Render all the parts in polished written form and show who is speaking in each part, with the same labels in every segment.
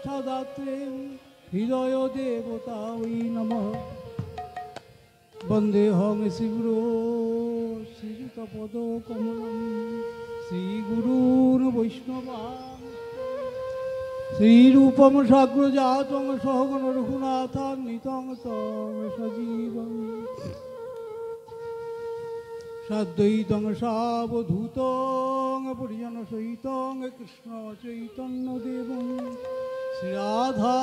Speaker 1: নিষ্ঠাদাত্রে হৃদয় দেবতায় নমঃ। বন্দেহং শ্রীগুরো শ্রীযুতপদ কমলম শ্রীগুরূন বৈষ্ণবান শ্রীরূপম সাগ্রজাতং সহগণ রঘুনাথান্বিতং তং সজীবং সাদ্বৈতং সাবধূতং পরিজন সহিতং কৃষ্ণ চৈতন্য দেবং শ্রীরাধা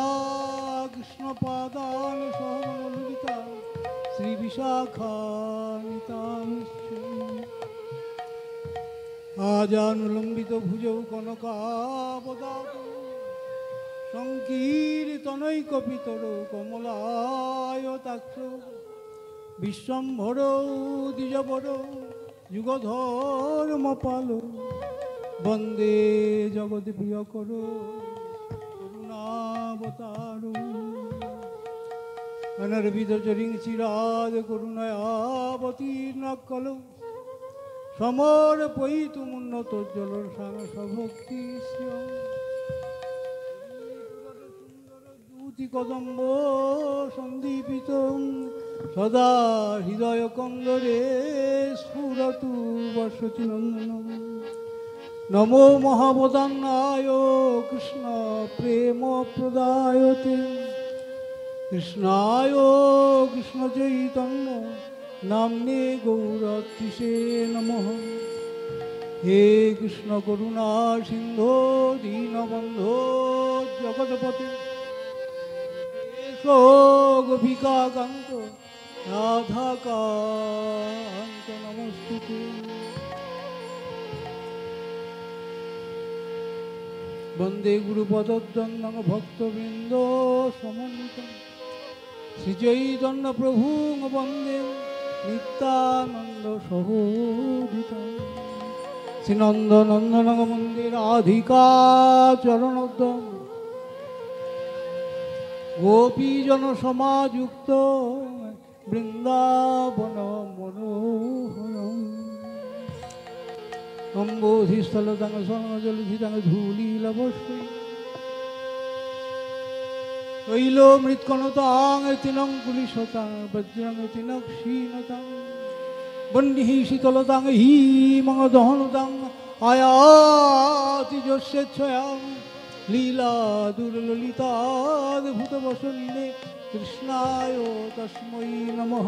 Speaker 1: কৃষ্ণ পাদান সহগণ ললিতা শ্রী বিশাখানিতাংশ্চ আজানুলম্বিত ভুজৌ কনকাবদাত সংকীর্তনৈকপিতর কমলায়তাক্ষ বিশ্বম্ভর দ্বিজবর যুগধর্মপাল বন্দে জগৎপ্রিয়কর করুণাবতার অনর্বিতচরিং চিরাদ করুণাবতীর্ণকল সমর্পয়িতুমুন্নতোজ্জ্বল সাংসভক্তি দ্যুতি কদম্ব সন্দীপিত সদা হৃদয় কন্দরে স্ফুরতু বর্ষতি নন্দনম। নমো মহাবদান্নায় কৃষ্ণ প্রেম প্রদায়তে কৃষ্ণায় কৃষ্ণ চৈতন্য নাম্নে গৌরতিষে নমঃ। হে কৃষ্ণ করুণা সিন্ধো দীনবন্ধো জগৎপতে গোপিকাকান্ত রাধাকান্ত নমস্তুতে। বন্দে গুরুপদদ্বন্দ্বং ভক্তবৃন্দ সমন্বিতং শ্রীচৈতন্য প্রভুং বন্দে নিত্যানন্দ সহোদিতং শ্রীনন্দনন্দন মন্দির রাধিকা চরণোদ্যম গোপীজন সমাযুক্ত বৃন্দাবন মনোহরম। অম্বোধিস্থলতং স্বর্ণজলধিতং ধূলিলবস্যৈ তৈল মৃৎকণতাং তিনঙ্কুলিশতাং বজ্রং তিনক্ষীণতাং বহ্নিঃ শীতলতাং হিমং দহনতাং আয়াতি যস্যেচ্ছয়াং লীলা দুর্ললিতাদ্ভুতবসনে কৃষ্ণায় তস্मै নমঃ।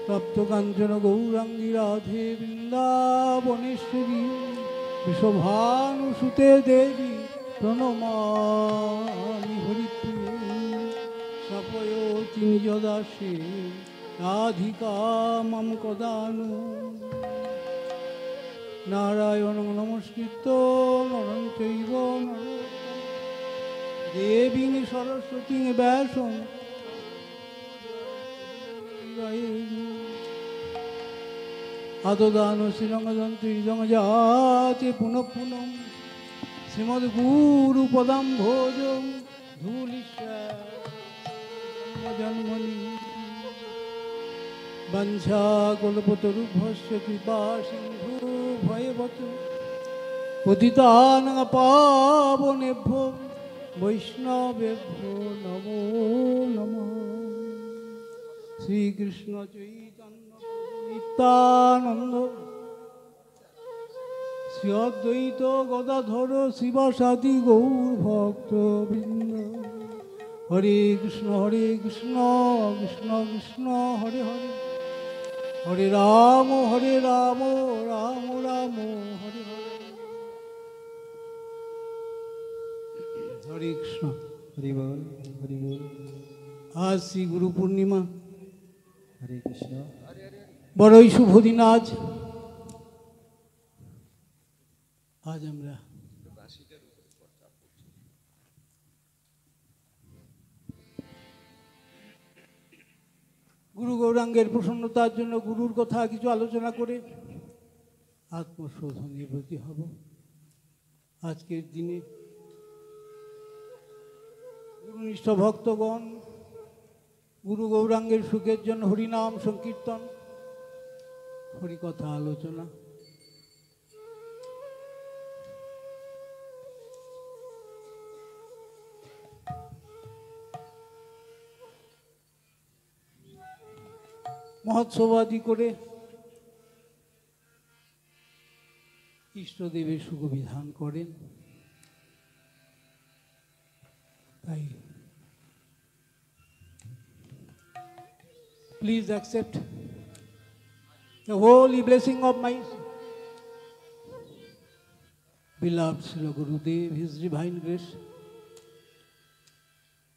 Speaker 1: তপ্তকাঞ্চন গৌরাঙ্গী রাধে বৃন্দাবনেশ্বরী বৃষভানুসুতে দেবী প্রণমামি হরিপ্রিয়ে স্বপয়তি নিজদাসে রাধিকা মাম কদানু। নারায়ণং নমস্কৃত্য নরং চৈব নরোত্তমং দেবীং সরস্বতীং ব্যাসং আদদান শ্রীরঙ্গদন্তিদং যাতে পুনঃ পুনঃ শ্রীমদ্গুরুপদাম ভোজং ধূলিশ্যাজন্মনি বঞ্ছাকল্পতরুভ্যশ্চ কৃপা সিন্ধু ভয়বত পতিতানাং পাবনেভ্যো বৈষ্ণবেভ্যো নমো নমঃ। শ্রীকৃষ্ণ চৈতন্য নিত্যানন্দ শ্রী অদ্বৈত গদাধর শিবাসাদি গৌর ভক্ত বৃন্দ। হরে কৃষ্ণ কৃষ্ণ কৃষ্ণ হরে হরে হরে রাম রাম রাম হরে হরে। হরে কৃষ্ণ হরি বল হরি বল। আজ শ্রী গুরু পূর্ণিমা।
Speaker 2: হরে কৃষ্ণ।
Speaker 1: বড়ই শুভ দিন আজ। আজ আমরা গুরু গৌরাঙ্গের প্রসন্নতার জন্য গুরুর কথা কিছু আলোচনা করে আত্মশোধনে ব্রতী হব। আজকের দিনে গুরুনিষ্ঠ ভক্তগণ গুরু গৌরাঙ্গের সুখের জন্য হরিনাম সংকীর্তন, হরিকথা আলোচনা, মহোৎসবাদি করে ইষ্টদেবের সুখবিধান করেন। তাই please accept the holy blessing of my beloved Srila Gurudev, His Divine Grace.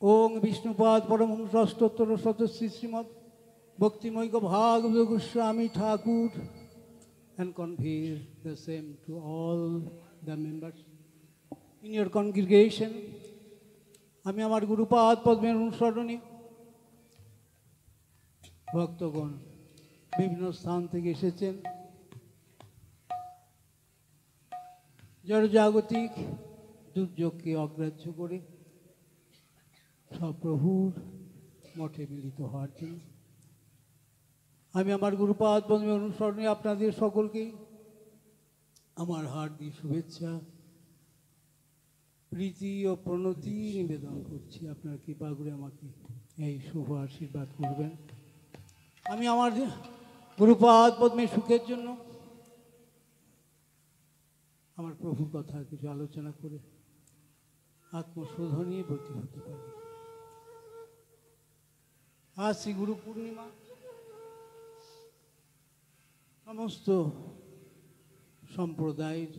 Speaker 1: Om Vishnupad Paramhams Astottara Satashri Srimad Bhakti-Moika Bhagavata Goswami Thakur, and convey the same to all the members in your congregation. আমি আমার গুরুপাদ পদ্মের অনুসরণে ভক্তগণ বিভিন্ন স্থান থেকে এসেছেন। জড়জাগতিক দুর্যোগকে অগ্রাহ্য করে সপ্রভুর মঠে মিলিত হওয়ার জন্য আমি আমার গুরুপাদ পদ্মের অনুসরণে আপনাদের সকলকেই আমার হার্দিক শুভেচ্ছা, প্রীতি ও প্রণতি নিবেদন করছি। আপনার কৃপা করে আমাকে এই শুভ আশীর্বাদ করবেন। আমি আমার গুরুপাদ পদ্মের সুখের জন্য আমার প্রভুর কথা কিছু আলোচনা করে আত্মশোধনে ব্রতী হতে পারি। আজ শ্রী গুরু পূর্ণিমা। সমস্ত সম্প্রদায়ের,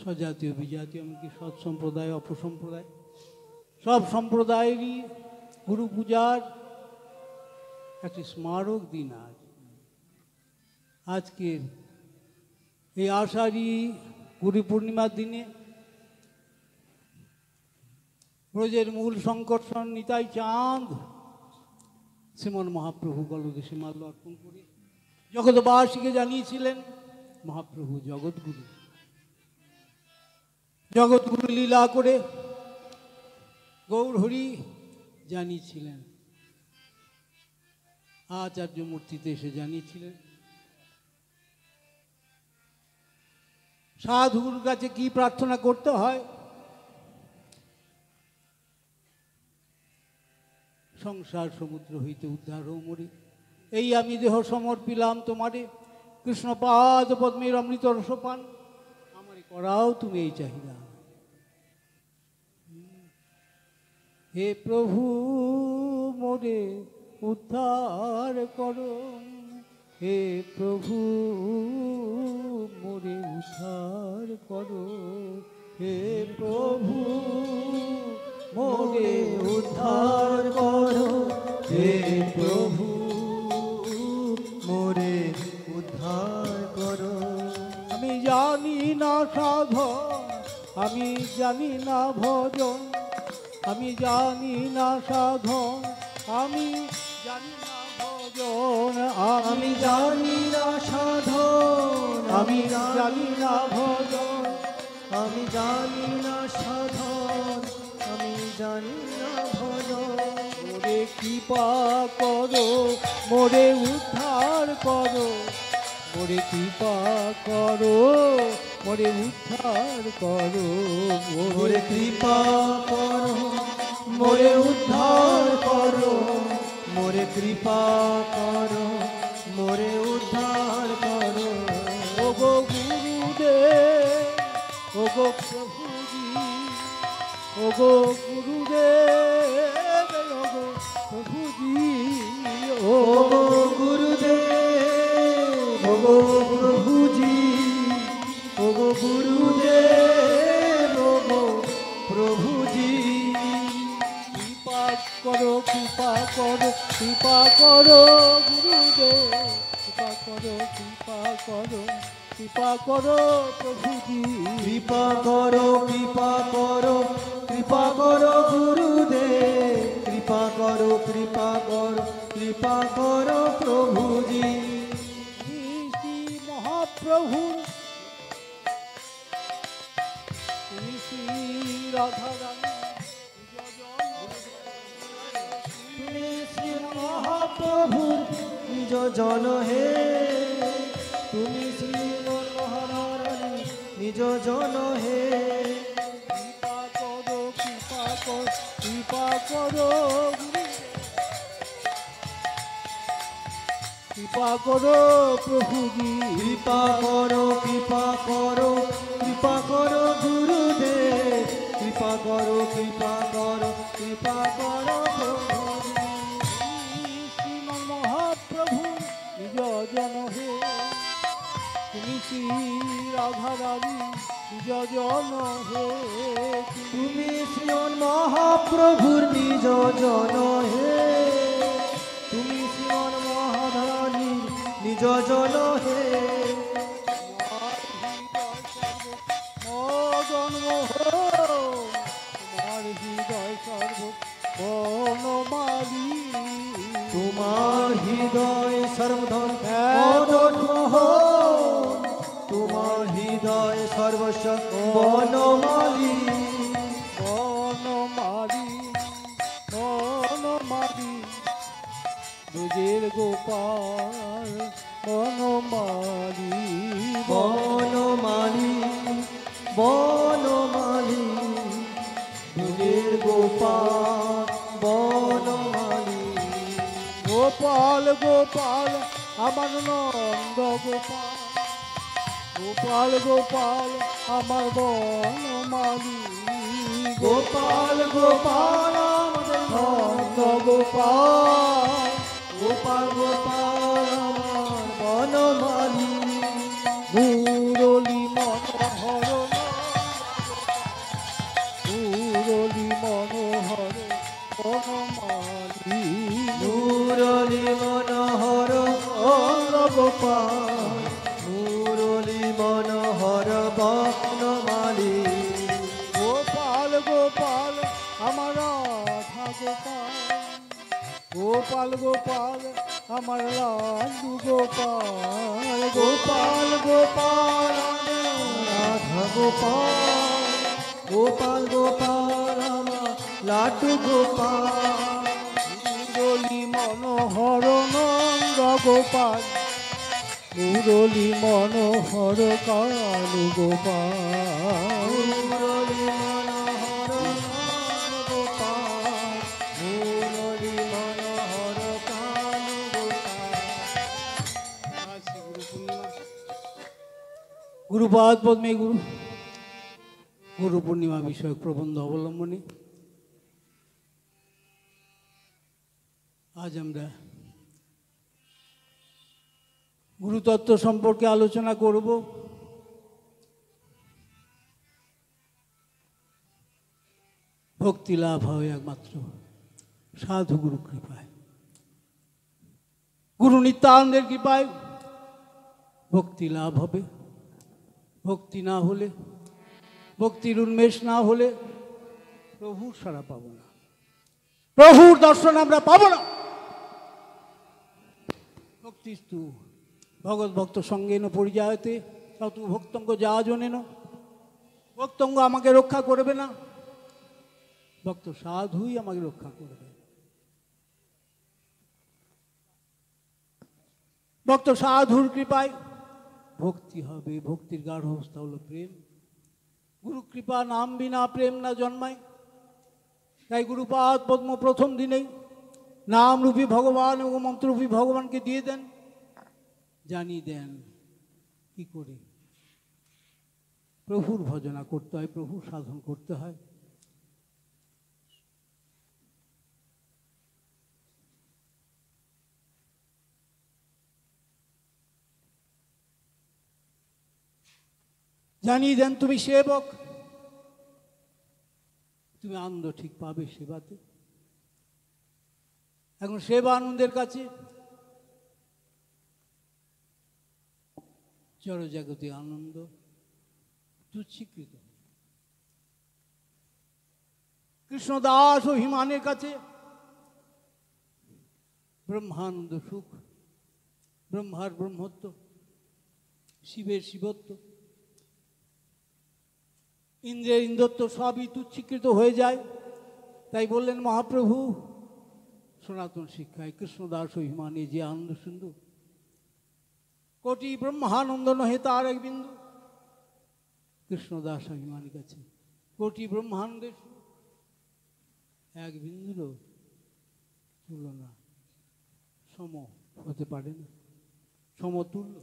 Speaker 1: স্বজাতীয় বিজাতীয় এমনকি সৎ সম্প্রদায় অপসম্প্রদায় সব সম্প্রদায়েরই গুরু পূজার একটি স্মারক দিন আজ। আজকের এই আষাঢ়ী গুরু পূর্ণিমার দিনে ব্রজের মূল সংকর্ষণ নিতাই চাঁদ শ্রীমন মহাপ্রভু গলদেশে মাল্য অর্পণ করে জগৎবাসীকে জানিয়েছিলেন মহাপ্রভু জগৎগুরু। জগৎগুরু লীলা করে গৌরহরি জানিয়েছিলেন, আচার্য মূর্তিতে এসে জানিয়েছিলেন সাধুর কাছে কি প্রার্থনা করতে হয়। সংসার সমুদ্র হইতে উদ্ধার হও মরি, এই আমি দেহ সমর্পিলাম তোমারে, কৃষ্ণপাদ পদ্মের অমৃত রসপান আমারে করাও তুমি এই চাহিদা। হে প্রভু মোরে উদ্ধার করো, হে প্রভু মোরে উদ্ধার করো, হে প্রভু মোরে উদ্ধার করো, হে প্রভু
Speaker 2: মোরে উদ্ধার করো।
Speaker 1: আমি জানি না সাধন, আমি জানি না ভজন, আমি জানি না সাধন, আমি জানি না ভজন,
Speaker 2: আমি জানি না সাধন,
Speaker 1: আমি জানি না ভজন,
Speaker 2: আমি জানি না সাধন, আমি জানি না ভজন।
Speaker 1: মোরে কৃপা করো, মোরে উদ্ধার করো, মোরে কৃপা করো, মোরে উদ্ধার করো,
Speaker 2: মোরে কৃপা করো, মোরে উদ্ধার করো, মোরে কৃপা করো, মোরে উদ্ধার করো।
Speaker 1: ও গো গুরুদেব, ও গো প্রভুজি, ও গো গুরুদেব, ও গো প্রভুজি, ও
Speaker 2: গো গুরুদেব, ও গো প্রভুজি, ও গো গুরুদেব, ও গো প্রভুজি।
Speaker 1: কৃপা করো, কৃপা করো, কৃপা করো গুরুদেব, কৃপা করো, কৃপা করো, কৃপা করো প্রভুজি।
Speaker 2: কৃপা করো, কৃপা করো, কৃপা করো গুরুদেব, কৃপা করো, কৃপা করো, কৃপা করো প্রভুজি।
Speaker 1: শ্রী মহাপ্রভু শ্রী রাধারানী,
Speaker 2: তুমি শ্রী মহাপ্রভুর নিজ জন হে, তুমি শ্রী মনোহরানী নিজ জন হে।
Speaker 1: কৃপা করো, কৃপা করো, কৃপা করো গুরুদেব, কৃপা করো প্রভুজি,
Speaker 2: কৃপা করো, কৃপা করো, কৃপা করো গুরুদেব, কৃপা করো, কৃপা করো, কৃপা করো প্রভুজি।
Speaker 1: শ্রীমন মহাপ্রভু নিজ জন হে, তুমি শ্রী রাধারানী নিজ জন হে,
Speaker 2: তুমি শ্রীমন মহাপ্রভুর নিজ জন হে, তুমি শ্রীমন মহাধারণীর নিজ জন হে।
Speaker 1: জন্ম তোমার হৃদয় সর্ব বনমালী,
Speaker 2: তোমার হৃদয় সর্বধন মোহ, তোমার হৃদয় সর্বস্ব বনমালী,
Speaker 1: বনমালী বনমালী ব্রজের গোপাল বনমালী,
Speaker 2: বনমালী, বনমালী ব্রজের গোপাল বনমালী।
Speaker 1: গোপাল গোপাল আমার নন্দ গোপাল, গোপাল গোপাল আমার বনমালী,
Speaker 2: গোপাল গোপাল আমাদের
Speaker 1: নন্দ গোপাল,
Speaker 2: গোপাল গোপাল আমার বনমালী।
Speaker 1: মুরলী মনোহর মুরলী মনোহর বনমালী,
Speaker 2: মুরলী মনোহর অঙ্গ গোপাল, মুরলী মনোহর বনমালী।
Speaker 1: গোপাল গোপাল আমার রাধা গোপাল, গোপাল গোপাল আমার লালু গোপাল,
Speaker 2: গোপাল গোপাল রাধা গোপাল, গোপাল গোপাল আমার লাড্ডু গোপাল।
Speaker 1: মুরলী মনোহর নন্দ গোপাল, মুরলী মনোহর কালু গোপাল,
Speaker 2: মুরলী মনোহর কানু গোপাল, মুরলী মনোহর কানু গোপাল।
Speaker 1: গুরুপাদ পদ্মে গুরু পূর্ণিমা বিষয়ক প্রবন্ধ অবলম্বনে আজ আমরা গুরুতত্ত্ব সম্পর্কে আলোচনা করব। ভক্তি লাভ হয় একমাত্র সাধু গুরু কৃপায়, গুরু নিত্যানন্দের কৃপায় ভক্তি লাভ হবে। ভক্তি না হলে, ভক্তির উন্মেষ না হলে প্রভুর সাড়া পাবো না, প্রভুর দর্শন আমরা পাবো না। ভক্তিস্তু ভগৎ ভক্ত সঙ্গেন পরিযায়তে ততু ভক্তঙ্গ যা জনেন, ভক্তঙ্গ আমাকে রক্ষা করবে না, ভক্ত সাধুই আমাকে রক্ষা করবে। ভক্ত সাধুর কৃপায় ভক্তি হবে, ভক্তির গাঢ় অবস্থা হলো প্রেম। গুরু কৃপা নাম বিনা প্রেম না জন্মায়। তাই গুরুপাদ পদ্ম প্রথম দিনেই নামরূপী ভগবান এবং মন্ত্ররূপী ভগবানকে দিয়ে দেন, জানিয়ে দেন কি করে প্রভুর ভজনা করতে হয়, প্রভুর সাধন করতে হয়। জানিয়ে দেন তুমি সেবক, তুমি আনন্দ ঠিক পাবে সেবাতে। এখন সেবা আনন্দের কাছে জড়জাগতিক আনন্দ তুচ্ছীকৃত। কৃষ্ণদাস অভিমানের কাছে ব্রহ্মানন্দ সুখ, ব্রহ্মার ব্রহ্মত্ব, শিবের শিবত্ব, ইন্দ্রের ইন্দ্রত্ব সবই তুচ্ছীকৃত হয়ে যায়। তাই বললেন মহাপ্রভু সনাতন শিক্ষায় কৃষ্ণদাস অভিমানে যে আনন্দ সিন্ধু, কোটি ব্রহ্মানন্দ নহে তার এক বিন্দু। কৃষ্ণদাস অভিমানী কাছে কোটি ব্রহ্মানন্দের এক বিন্দুরও তুলনা সম হতে পারে না। সমতুল্য।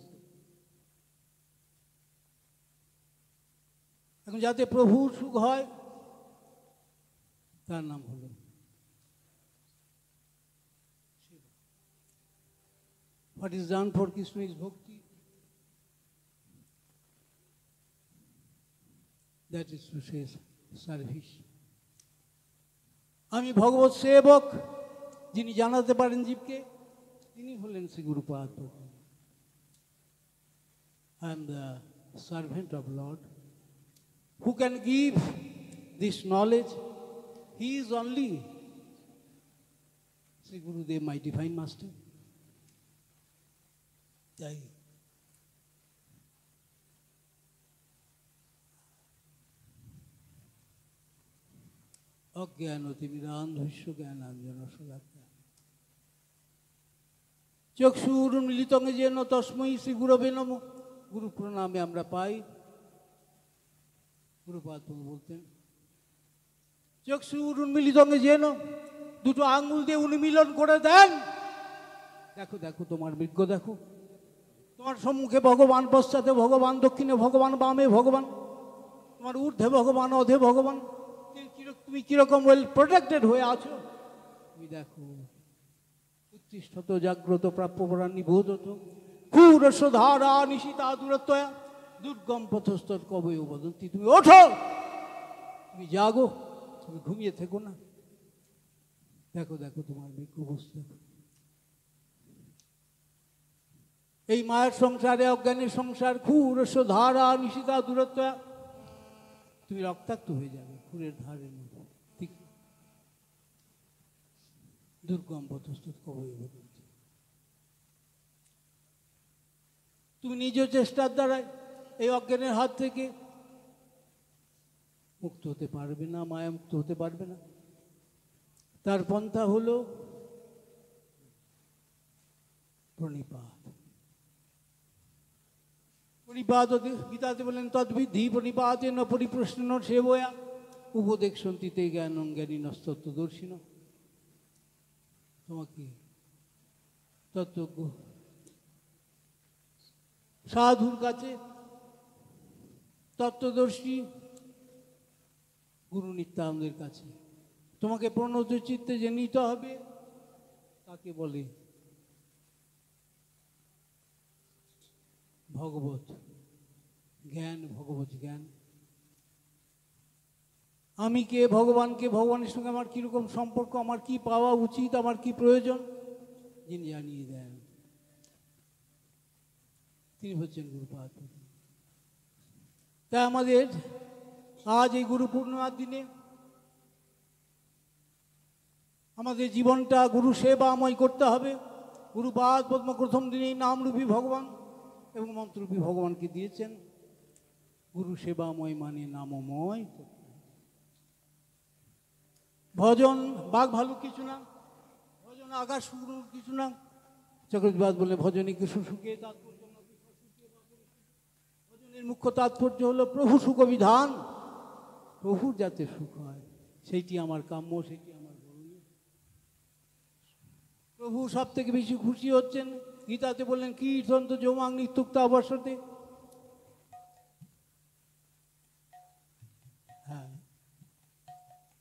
Speaker 1: এখন যাতে প্রভুর সুখ হয় তার নাম হলো What is done for Krishna is bhakti. That is to say service. আমি ভগবত সেবক, যিনি জানাতে পারেন জীবকে, তিনি হলেন Shri Gurupad. I am the servant of Lord. Who can give this knowledge? He is only Sri Gurudev, my divine master. Jai. অজ্ঞানতিমিরান্ধস্য জ্ঞানাঞ্জন শলাকায় চক্ষুরুন্মিলিতং যেন তস্मै শ্রী গুরবে নমঃ। গুরু প্রণামে আমরা পাই। গুরুপাদ বলতেন চক্ষুরুন্মিলিতং যেন, দুটো আঙ্গুল দিয়ে উন্মিলন করে দেন। দেখো দেখো তোমার বিজ্ঞ, দেখো তোমার সম্মুখে ভগবান, পশ্চাতে ভগবান, দক্ষিণে ভগবান, বামে ভগবান, তোমার ঊর্ধ্বে ভগবান, অধে ভগবান। তুমি কিরকম ওয়েল প্রোটেক্টেড হয়ে আছো তুমি দেখো। উত্তিষ্ঠত জাগ্রত প্রাপ্যপরাণ নিবোধত ক্ষুরস্য ধারা নিশিতা দূরত্বয়া দুর্গম পথস্তর কবয় বদন্তি। তুমি ওঠো, তুমি জাগো, তুমি ঘুমিয়ে থেকো না। দেখো দেখো তোমার বিজ্ঞ বস্তু। এই মায়ের সংসারে, অজ্ঞানের সংসার, ক্ষুরস্য ধারা নিশিতা দূরত্বয়া, তুমি রক্তাক্ত হয়ে যাবে খুরের ধারের মতো। ঠিক দুর্গম পথস্থ কবয় বদন্তি। তুমি নিজ চেষ্টার দ্বারাই এই অজ্ঞানের হাত থেকে মুক্ত হতে পারবে না, মায়া মুক্ত হতে পারবে না। তার পন্থা হলো প্রণিপাত। প্রণিপাত গীতাতে বলেন তদ্বিদ্ধি প্রণিপাতে ন পরিপ্রশ্ন সেবয়া উপদেক্ষন্তিতে জ্ঞানং জ্ঞানীনস্তত্ত্বদর্শিন। তোমাকে তত্ত্বজ্ঞ সাধুর কাছে, তত্ত্বদর্শী গুরু নিত্যানন্দের কাছে তোমাকে প্রণত চিত্তে যে নিতে হবে, তাকে বলে ভগবত জ্ঞান। ভগবত জ্ঞান, আমি কে, ভগবানকে, ভগবানের সঙ্গে আমার কীরকম সম্পর্ক, আমার কি পাওয়া উচিত, আমার কি প্রয়োজন, যিনি জানিয়ে দেন তিনি হচ্ছেন গুরুপাদ। তাই আমাদের আজ এই গুরু পূর্ণিমার দিনে আমাদের জীবনটা গুরু সেবাময় করতে হবে। গুরুপাদ পদ্ম প্রথম দিনেই নামরূপী ভগবান এবং মন্ত্ররূপী ভগবানকে দিয়েছেন। গুরু সেবাময় মানে নামময়। ভজন বাঘ ভালু কিছু না, ভজন আকাশ শুরুর কিছু না। চক্রবর্তীবাদ বলে ভজনে কিছু সুখে তাৎপর্য, ভজনের মুখ্য তাৎপর্য হলো প্রভু সুখ বিধান। প্রভুর যাতে সুখ হয় সেইটি আমার কাম্য, সেইটি আমার গৌরব। প্রভু সব থেকে বেশি খুশি হচ্ছেন, গীতাতে বললেন কীর্তন্ত যৌমাং নিত্যুক্তা অবসরতে। হ্যাঁ,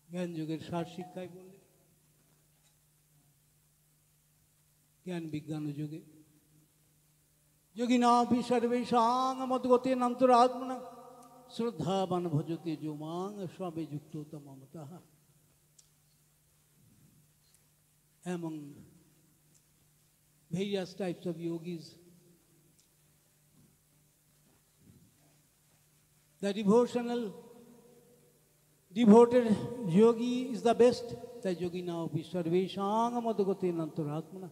Speaker 1: জ্ঞান যুগের সার শিক্ষায় বললেন, জ্ঞান বিজ্ঞান যুগে যোগিনাপি সর্বেষাং মদ্গতে নন্তরাত্মনা শ্রদ্ধাবান ভজতে যৌমাং স্বামী যুক্ত তমমতঃ। Among various types of yogis, the devoted yogi is the best. The yogina api sarveshang madgote nantaratmana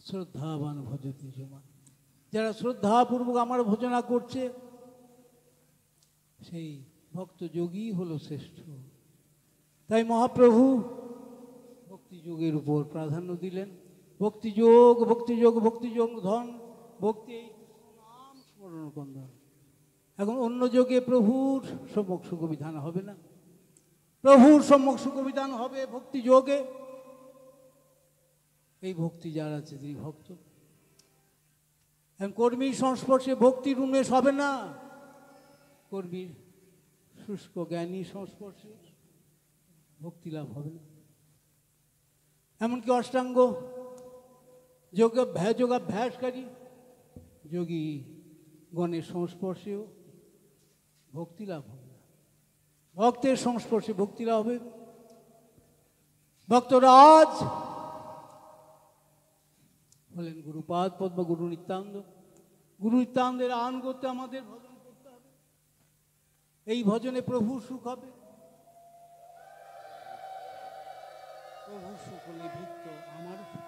Speaker 1: শ্রদ্ধাবান ভজতে যৌমাং। যারা শ্রদ্ধাপূর্বক আমার ভজনা করছে সেই ভক্ত যোগী হলো শ্রেষ্ঠ। তাই মহাপ্রভু ভক্তিযোগের উপর প্রাধান্য দিলেন। ভক্তিযোগ, ভক্তিযোগ, ভক্তিযোগ ধন, ভক্তি নাম স্মরণ বন্ধন। এখন অন্য যোগে প্রভুর সম্যক সুখ বিধান হবে না, প্রভুর সম্যক সুখ বিধান হবে ভক্তিযোগে। এই ভক্তি যার আছে তিনি ভক্ত। এখন কর্মীর সংস্পর্শে ভক্তির উন্মেষ হবে না, কর্মীর শুষ্ক জ্ঞানী সংস্পর্শে ভক্তি লাভ হবে না। এমনকি অষ্টাঙ্গ যোগাভ্যাসকারী যোগী গণের সংস্পর্শেও ভক্তি লাভ হবে না। ভক্তের সংস্পর্শে ভক্তি লাভ হবে। ভক্তরাজ হলেন গুরুপাদ পদ্ম, গুরু নিত্যানন্দ। গুরু নিত্যানন্দের আন করতে আমাদের ভজন করতে হবে। এই ভজনে প্রভু সুখ হবে। প্রভু সুখ হলে ভৃত্য আমার সুখ।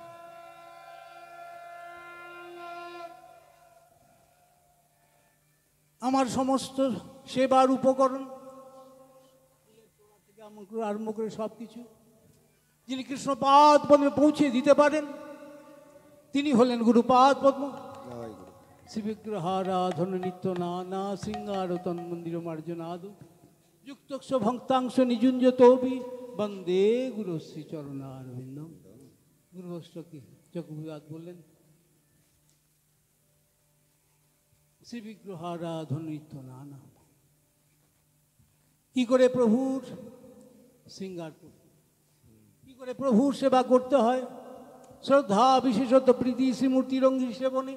Speaker 1: আমার সমস্ত সেবার উপকরণ থেকে আরম্ভ করে সব কিছু যিনি কৃষ্ণপাদ পদ্মে পৌঁছে দিতে পারেন তিনি হলেন গুরুপাদ পদ্ম। শ্রীবিগ্রহারাধন নিত্য নানা শৃঙ্গার তন্মন্দির মার্জনাদ যুক্তক্ষ ভক্তাংশ নিযুঞ্জ তৌবি বন্দে গুরু শ্রী চরণারবিন্দম। গুরু অষ্টকে চক্রবর্তী বললেন শ্রীবিগ্রহারাধন নিত্য নানা। কি করে প্রভুর শৃঙ্গার করতে, কি করে প্রভুর সেবা করতে হয়? শ্রদ্ধা বিশেষত প্রীতি শ্রীমূর্তি রঙ্গী সেবনে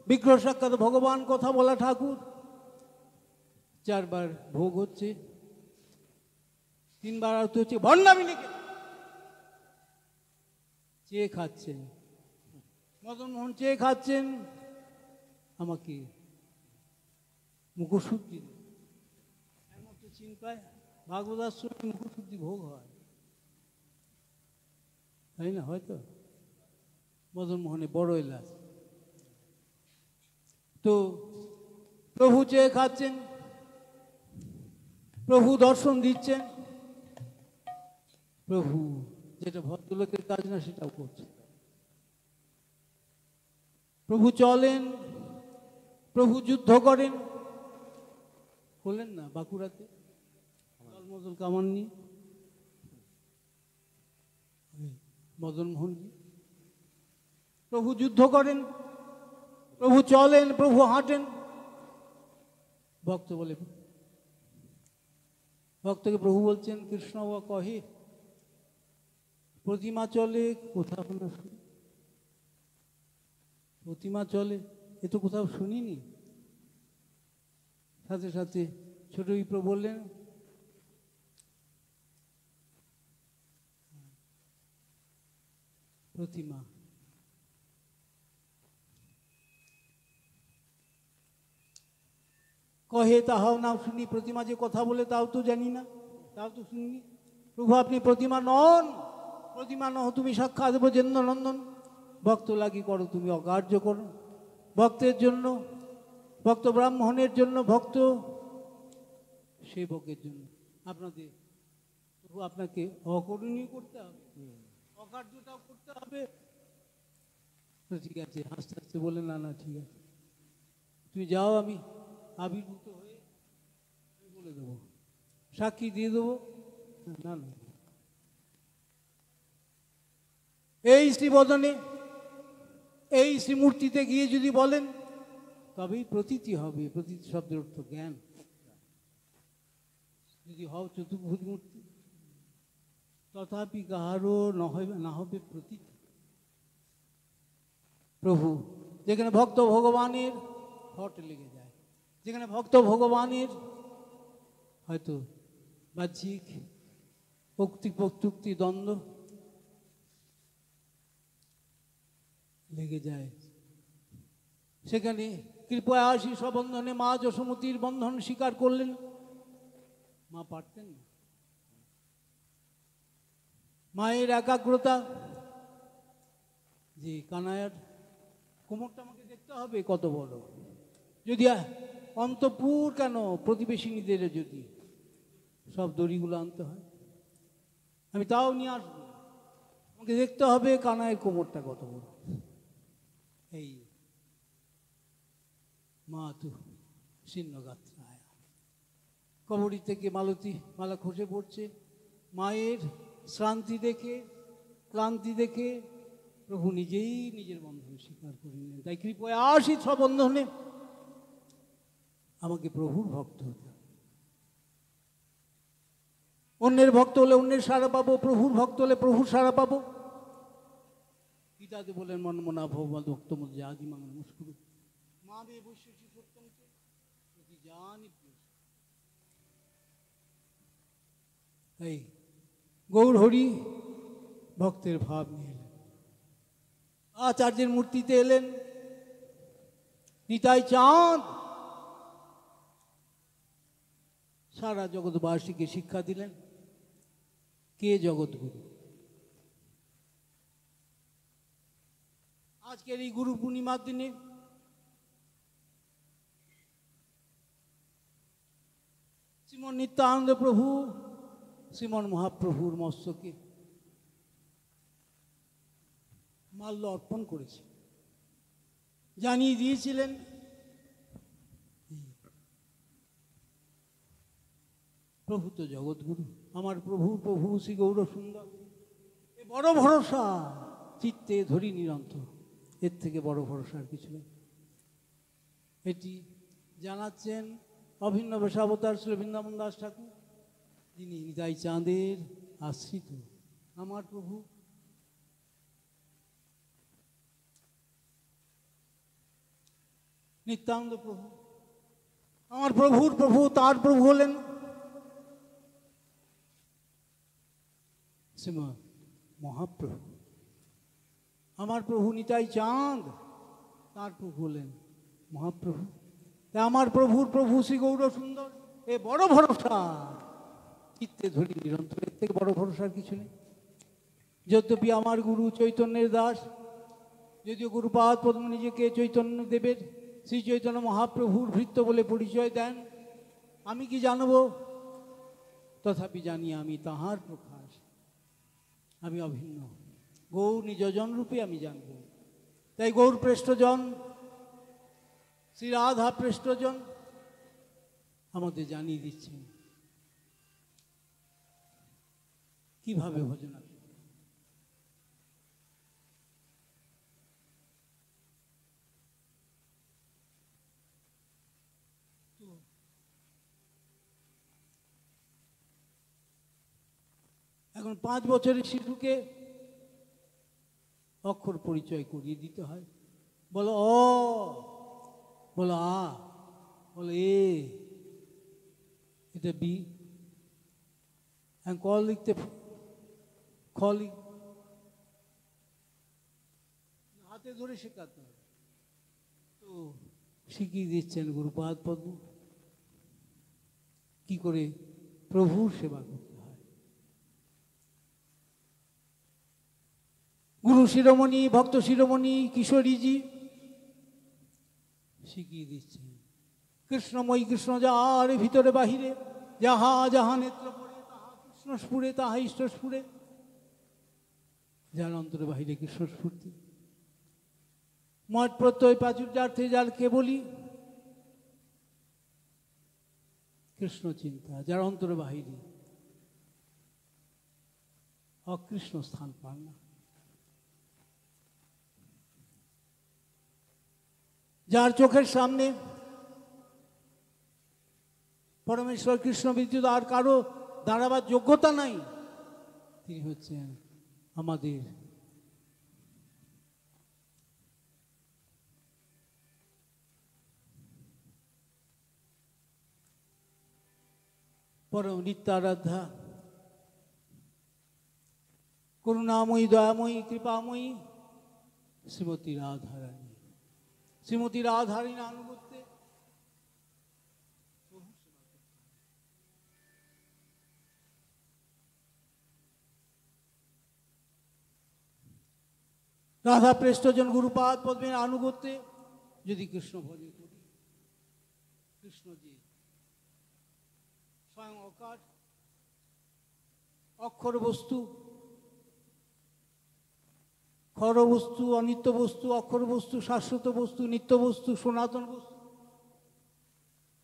Speaker 1: বিগ্রহ সাক্ষাৎ ভগবান কথা বলা ঠাকুর। 4 বার ভোগ হচ্ছে, 3 বার আরতি হচ্ছে, ভণ্ডামি লিখে চেয়ে খাচ্ছেন। মদন মোহন চেয়ে খাচ্ছেন আমাকে মুখশুদ্ধি একমাত্র চিন্তায় ভাগবত আশ্রমে মুখশুদ্ধি ভোগ হয়, তাই না? হয়তো মদন মোহনে বড় এলাচ। তো প্রভু চেয়ে খাচ্ছেন, প্রভু দর্শন দিচ্ছেন, প্রভু যেটা ভদ্রলোকের কাজ না সেটাও করছে। প্রভু চলেন, প্রভু যুদ্ধ করেন। বললেন না বাঁকুড়াতে দলমদল কামান নিয়ে মদন মোহনজি। প্রভু যুদ্ধ করেন, প্রভু চলেন, প্রভু হাঁটেন। ভক্ত বলে, ভক্তকে প্রভু বলছেন কৃষ্ণ বা কহে প্রতিমা চলে কোথাও না শুনি, প্রতিমা চলে এ তো কোথাও শুনিনি। সাথে সাথে ছোট বিপ্র বললেন প্রতিমা। কহে তাহাও নাও শুনি, প্রতিমা যে কথা বলে তাও তো জানি না, তাও তো শুনিনি। প্রভু আপনি প্রতিমা নন, প্রতিমা নহ তুমি সাক্ষাৎ ব্রজেন্দ্র নন্দন। ভক্ত লাগি করো তুমি অকার্য করো, ভক্তের জন্য, ভক্ত ব্রাহ্মণের জন্য, ভক্ত সেবকের জন্য। আপনাদের প্রভু আপনাকে অকরণীয় করতে হবে, অকার্যটাও করতে হবে। ঠিক আছে, হাসতে হাসতে বলে না না ঠিক আছে তুমি যাও, আমি আবির্ভূত হয়ে বলে দেবো, সাক্ষী দিয়ে দেবো। না না, এই শ্রীবদনে এই শ্রীমূর্তিতে গিয়ে যদি বলেন তবেই প্রতীতি হবে। প্রতীতি শব্দের অর্থ জ্ঞান। যদি হও চতুর্ভুজ মূর্তি তথাপি কাহারও না হবে প্রতীতি। প্রভু যেখানে ভক্ত ভগবানের হট লেগে যায়, যেখানে ভক্ত ভগবানের হয়তো বাহ্যিক প্রত্যুক্তি দ্বন্দ্ব লেগে যায়, সেখানে কৃপয়া আশিস বন্ধনে মা যশোমতীর বন্ধন স্বীকার করলেন। মা পারতেন না। মায়ের একাগ্রতা যে কানায়ার কোমরটা আমাকে দেখতে হবে কত বড়, যদি অন্তপুর কেন প্রতিবেশিনীদের যদি সব দড়িগুলো আনতে হয় আমি তাও নিয়ে আসবো, আমাকে দেখতে হবে কানায়ের কোমরটা কত বড়। এই মা তু ছিন্নগাত্রায় কবরী থেকে মালতী মালা খসে পড়ছে। মায়ের শ্রান্তি দেখে, ক্লান্তি দেখে প্রভু নিজেই নিজের বন্ধন স্বীকার করে নিলেন। তাই কৃপয়া আসি স্ববন্ধনে, আমাকে প্রভুর ভক্ত হতে হবে। অন্যের ভক্ত হলে অন্যের সাড়া পাবো, প্রভুর ভক্ত হলে প্রভুর সাড়া পাবো। গীতাতে বলেন মন মনা ভগবত ভক্ত মধ্যে আদি মাঙ্গল মুস্কুর মা বে বৈশ্বসী সত্যমকে যদি জানি। এই গৌর হরি ভক্তের ভাব নিয়ে এলেন, আচার্যের মূর্তিতে এলেন নিতাই চাঁদ, সারা জগৎবাসীকে শিক্ষা দিলেন কে জগৎগুরু। আজকের এই গুরু পূর্ণিমার দিনে শ্রীমন নিত্যানন্দ প্রভু শ্রীমন মহাপ্রভুর মস্তকে মাল্য অর্পণ করেছে, জানিয়ে দিয়েছিলেন প্রভু তো জগৎগুরু, আমার প্রভু প্রভু শ্রী গৌর সুন্দর, এ বড় ভরসা চিত্তে ধরি নিরন্তর, এর থেকে বড় ভরসার কিছু নেই। এটি জানাচ্ছেন অভিন্ন বেশাবতার শ্রী বৃন্দাবন দাস ঠাকুর, যিনি নিতাই চাঁদের আশ্রিত। আমার প্রভু নিত্যানন্দ প্রভু, আমার প্রভুর প্রভু, তার প্রভু হলেন শ্রীমৎ মহাপ্রভু। আমার প্রভু নিতাই চাঁদ, তার প্রভু হলেন মহাপ্রভু। তাই আমার প্রভুর প্রভু শ্রী গৌর সুন্দর, এ বড় ভরসা চিত্তে ধরি নিরন্তর, এর থেকে বড় ভরসার কিছু নেই। যদ্যপি আমার গুরু চৈতন্যের দাস, যদিও গুরুপাদ পদ্ম নিজেকে চৈতন্য দেবের শ্রী চৈতন্য মহাপ্রভুর ভৃত্য বলে পরিচয় দেন, আমি কি জানব, তথাপি জানি আমি তাহার প্রকাশ, আমি অভিন্ন, গৌর নিজজন রূপে আমি জানব। তাই গৌর পৃষ্ঠজন শ্রী রাধা পৃষ্ঠজন আমাদের জানিয়ে দিচ্ছেন কিভাবে ভজন। এখন 5 বছরের শিশুকে অক্ষর পরিচয় করিয়ে দিতে হয়। বলো অ, বলো আ, বলো এ, এটা বি, ক লিখতে খ লিখ, হাতে ধরে শেখাতে হবে। তো শিখিয়ে দিচ্ছেন গুরুপাদ পদ্ম কি করে প্রভুর সেবা করতে হয়। গুরু শিরোমণি ভক্ত শিরোমণি কিশোরীজি শিখিয়ে দিচ্ছেন কৃষ্ণময়ী কৃষ্ণ যার ভিতরে বাহিরে, যাহা যাহা নেত্র পড়ে তাহা কৃষ্ণ স্ফুরে, তাহা ঈশ্বর স্ফুরে, যার অন্তরে বাহিরে কৃষ্ণ স্ফূর্তি। মঠ প্রত্যয় প্রাচুর্যার্থে যার কেবলই কৃষ্ণ চিন্তা, যার অন্তরে বাহিরে অকৃষ্ণ স্থান পান না। যার চোখের সামনে পরমেশ্বর কৃষ্ণ ব্যতীত আর কারো দাঁড়াবার যোগ্যতা নাই, তিনি হচ্ছেন আমাদের পরম নিত্যারাধ্যা করুণাময়ী দয়াময়ী কৃপাময়ী শ্রীমতী রাধারানী। শ্রীমতী রাধারানীর আনুগত্যে রাধা পৃষ্ঠজন গুরুপাদ পদ্মের আনুগত্যে যদি কৃষ্ণ ভজন করি, কৃষ্ণজি স্বয়ং অকার অক্ষর বস্তু, খর বস্তু, অনিত্য বস্তু, অক্ষর বস্তু, শাশ্বত বস্তু, নিত্য বস্তু, সনাতন বস্তু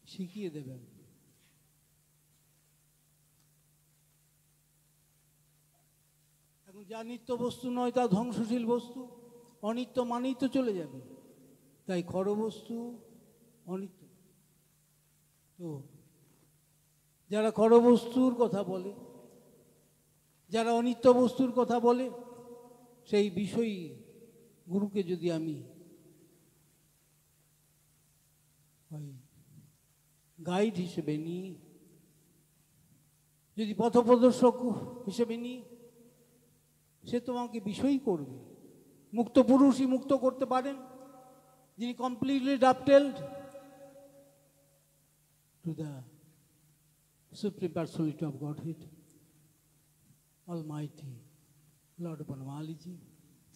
Speaker 1: শিখিয়ে দেবেন। এখন যা নিত্য বস্তু নয় তা ধ্বংসশীল বস্তু, অনিত্য মানেই তো চলে যাবে। তাই খড় বস্তু অনিত্য। তো যারা খড় বস্তুর কথা বলে, যারা অনিত্য বস্তুর কথা বলে, সেই বিষয়ী গুরুকে যদি আমি ওই গাইড হিসেবে নিই, যদি পথপ্রদর্শক হিসেবে নিই, সে তোমাকে বিষয়ই করবে। মুক্ত পুরুষই মুক্ত করতে পারেন, যিনি completely dovetailed to the supreme personality of Godhead, almighty Lord Banamaliji.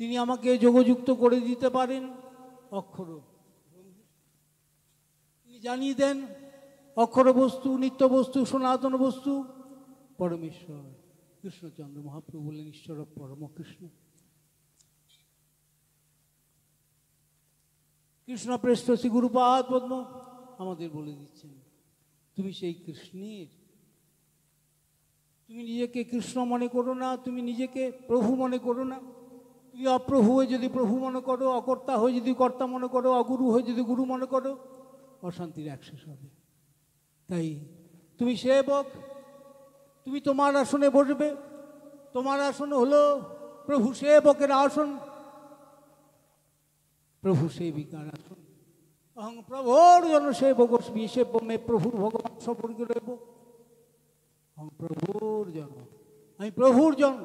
Speaker 1: তিনি আমাকে যোগযুক্ত করে দিতে পারেন অক্ষর। তিনি জানিয়ে দেন অক্ষর বস্তু, নিত্য বস্তু, সনাতন বস্তু পরমেশ্বর কৃষ্ণচন্দ্র মহাপ্রভু বললেন ঈশ্বর পরম কৃষ্ণ। কৃষ্ণ প্রেষ্ঠ শ্রী গুরুপাদ পদ্ম আমাদের বলে দিচ্ছেন, তুমি সেই কৃষ্ণের। তুমি নিজেকে কৃষ্ণ মনে করো না, তুমি নিজেকে প্রভু মনে করো না। তুমি অপ্রভু হয়ে যদি প্রভু মনে করো, অকর্তা হয়ে যদি কর্তা মনে করো, অগুরু হয়ে যদি গুরু মনে করো, অশান্তির অ্যাক্সেস হবে। তাই তুমি সেবক, তুমি তোমার আসনে বসবে। তোমার আসন হলো প্রভু সেবকের আসন, প্রভু সেবিকার আসন। অহং প্রভুর জন সেবক সেব্য মে প্রভুর ভগবান সপরিক রইব। অহং প্রভুর জন, আমি প্রভুর জন।